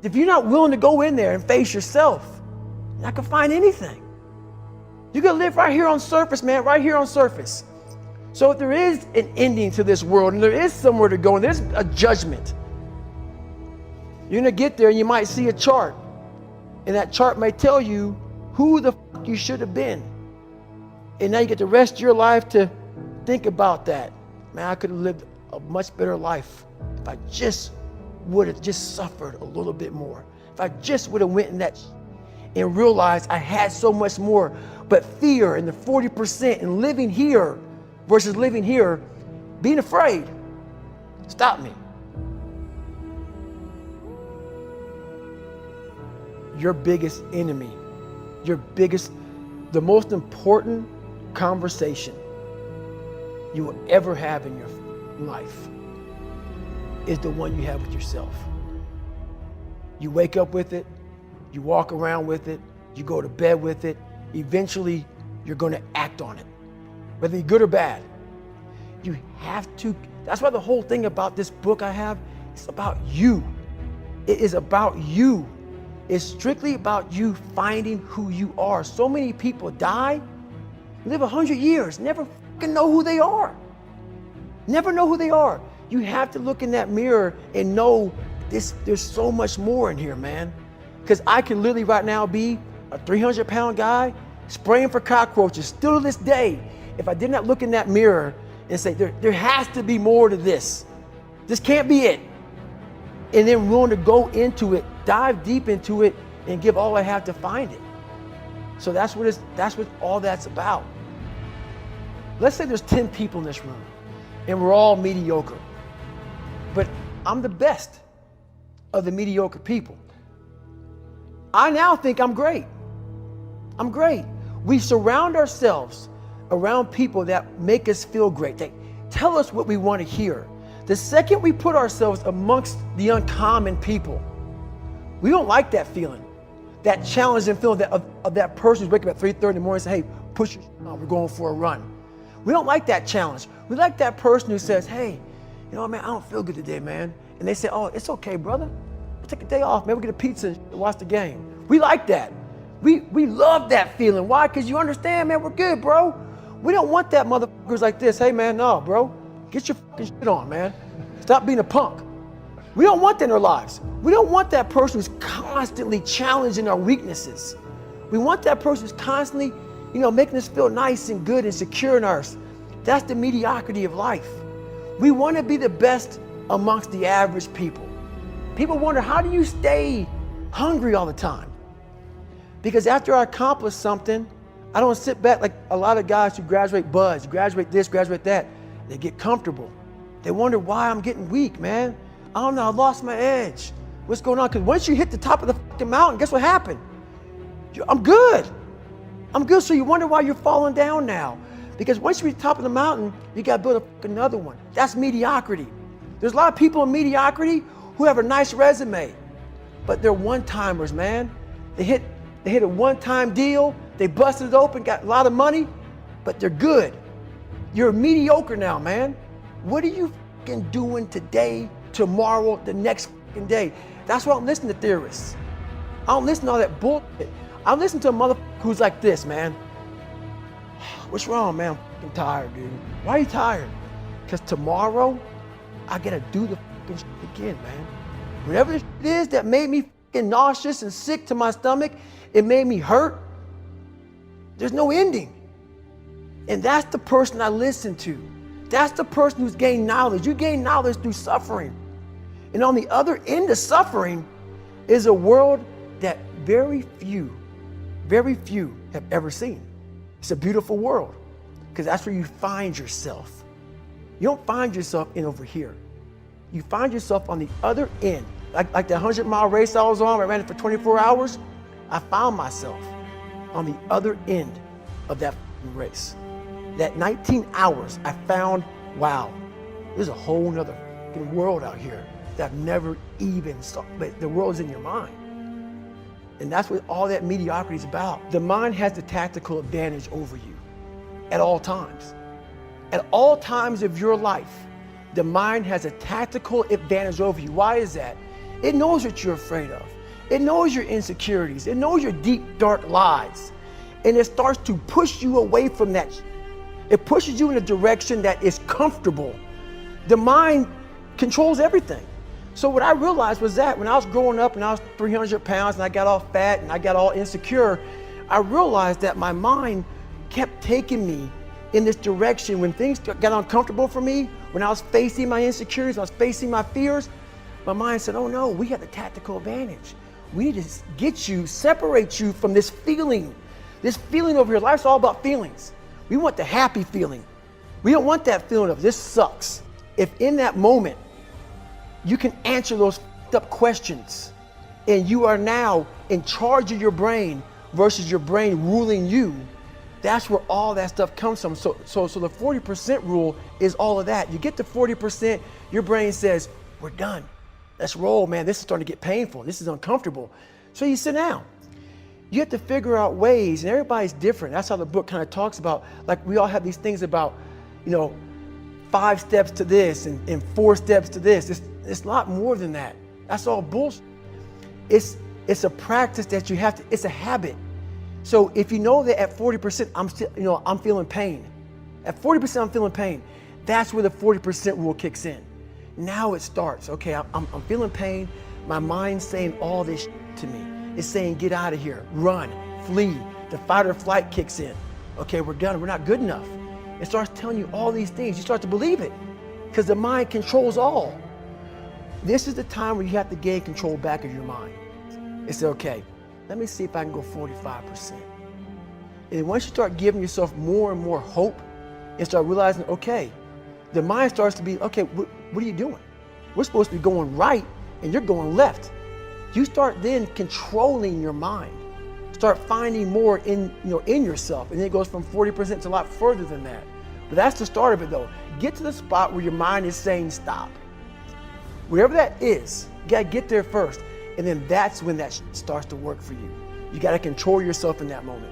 If you're not willing to go in there and face yourself, you're not gonna find anything. You're gonna live right here on surface, man, right here on surface. So if there is an ending to this world and there is somewhere to go and there's a judgment, you're gonna get there and you might see a chart. And that chart may tell you who the fuck you should have been. And now you get the rest of your life to think about that. Man, I could have lived a much better life if I just would have just suffered a little bit more. If I just would have went in that and realized I had so much more. But fear and the 40% and living here versus living here, being afraid, stop me. Your biggest enemy, the most important conversation you will ever have in your life is the one you have with yourself. You wake up with it, you walk around with it, you go to bed with it. Eventually, you're going to act on it, whether you're good or bad. You have to. That's why the whole thing about this book I have, it's about you. It is about you. It's strictly about you finding who you are. So many people die, live 100 years, never fucking know who they are. Never know who they are. You have to look in that mirror and know there's so much more in here, man. Because I can literally right now be a 300-pound guy spraying for cockroaches still to this day. If I did not look in that mirror and say, there has to be more to this. This can't be it. And then willing to go into it, dive deep into it, and give all I have to find it. So that's what all that's about. Let's say there's 10 people in this room, and we're all mediocre. But I'm the best of the mediocre people. I now think I'm great. I'm great. We surround ourselves around people that make us feel great. They tell us what we want to hear. The second we put ourselves amongst the uncommon people, we don't like that feeling, that challenging feeling of that person who's waking up at 3:30 in the morning and say, hey, push your on, we're going for a run. We don't like that challenge. We like that person who says, hey, you know what, man, I don't feel good today, man. And they say, oh, it's okay, brother. We'll take a day off, man. We'll get a pizza and watch the game. We like that. We love that feeling. Why? Because you understand, man, we're good, bro. We don't want that motherfuckers like this. Hey, man, no, bro. Get your fucking shit on, man. Stop being a punk. We don't want that in our lives. We don't want that person who's constantly challenging our weaknesses. We want that person who's constantly, making us feel nice and good and secure in ours. That's the mediocrity of life. We want to be the best amongst the average people. People wonder, how do you stay hungry all the time? Because after I accomplish something, I don't sit back like a lot of guys who graduate buds, graduate this, graduate that. They get comfortable. They wonder why I'm getting weak, man. I don't know, I lost my edge. What's going on? Because once you hit the top of the fucking mountain, guess what happened? I'm good. I'm good, so you wonder why you're falling down now. Because once you reach the top of the mountain, you got to build another one. That's mediocrity. There's a lot of people in mediocrity who have a nice resume, but they're one-timers, man. They hit a one-time deal, they busted it open, got a lot of money, but they're good. You're mediocre now, man. What are you fucking doing today, tomorrow, the next fucking day? That's why I don't listen to theorists. I don't listen to all that bullshit. I listen to a motherfucker who's like this, man. What's wrong, man? I'm fucking tired, dude. Why are you tired? Because tomorrow, I gotta do the fucking shit again, man. Whatever the shit is that made me fucking nauseous and sick to my stomach, it made me hurt. There's no ending. And that's the person I listen to. That's the person who's gained knowledge. You gain knowledge through suffering. And on the other end of suffering is a world that very few have ever seen. It's a beautiful world because that's where you find yourself. You don't find yourself in over here. You find yourself on the other end. Like the 100-mile race I was on, I ran it for 24 hours. I found myself on the other end of that race. That 19 hours, I found, wow, there's a whole nother world out here that I've never even saw. But the world's in your mind. And that's what all that mediocrity is about. The mind has the tactical advantage over you at all times. At all times of your life, the mind has a tactical advantage over you. Why is that? It knows what you're afraid of. It knows your insecurities. It knows your deep, dark lies. And it starts to push you away from that. It pushes you in a direction that is comfortable. The mind controls everything. So what I realized was that when I was growing up and I was 300 pounds and I got all fat and I got all insecure, I realized that my mind kept taking me in this direction. When things got uncomfortable for me, when I was facing my insecurities, I was facing my fears, my mind said, oh no, we have the tactical advantage. We need to get you, separate you from this feeling over here. Life's all about feelings. We want the happy feeling. We don't want that feeling of this sucks. If in that moment, you can answer those up questions and you are now in charge of your brain versus your brain ruling you, that's where all that stuff comes from. So the 40% rule is all of that. You get to 40%, your brain says, we're done. Let's roll, man. This is starting to get painful. This is uncomfortable. So you sit down. You have to figure out ways, and everybody's different. That's how the book kind of talks about, like we all have these things about, 5 steps to this and 4 steps to this. It's a lot more than that. That's all bullshit. It's a practice that you have to, it's a habit. So if you know that at 40%, I'm feeling pain. At 40%, I'm feeling pain. That's where the 40% rule kicks in. Now it starts. Okay, I'm feeling pain. My mind's saying all this to me. It's saying, get out of here, run, flee. The fight or flight kicks in. Okay, we're done. We're not good enough. It starts telling you all these things. You start to believe it because the mind controls all. This is the time where you have to gain control back of your mind. It's okay. Let me see if I can go 45%. And once you start giving yourself more and more hope and start realizing, okay, the mind starts to be, okay, what are you doing? We're supposed to be going right and you're going left. You start then controlling your mind. Start finding more in yourself. And then it goes from 40% to a lot further than that. But that's the start of it though. Get to the spot where your mind is saying stop. Wherever that is, you gotta get there first. And then that's when that starts to work for you. You gotta control yourself in that moment.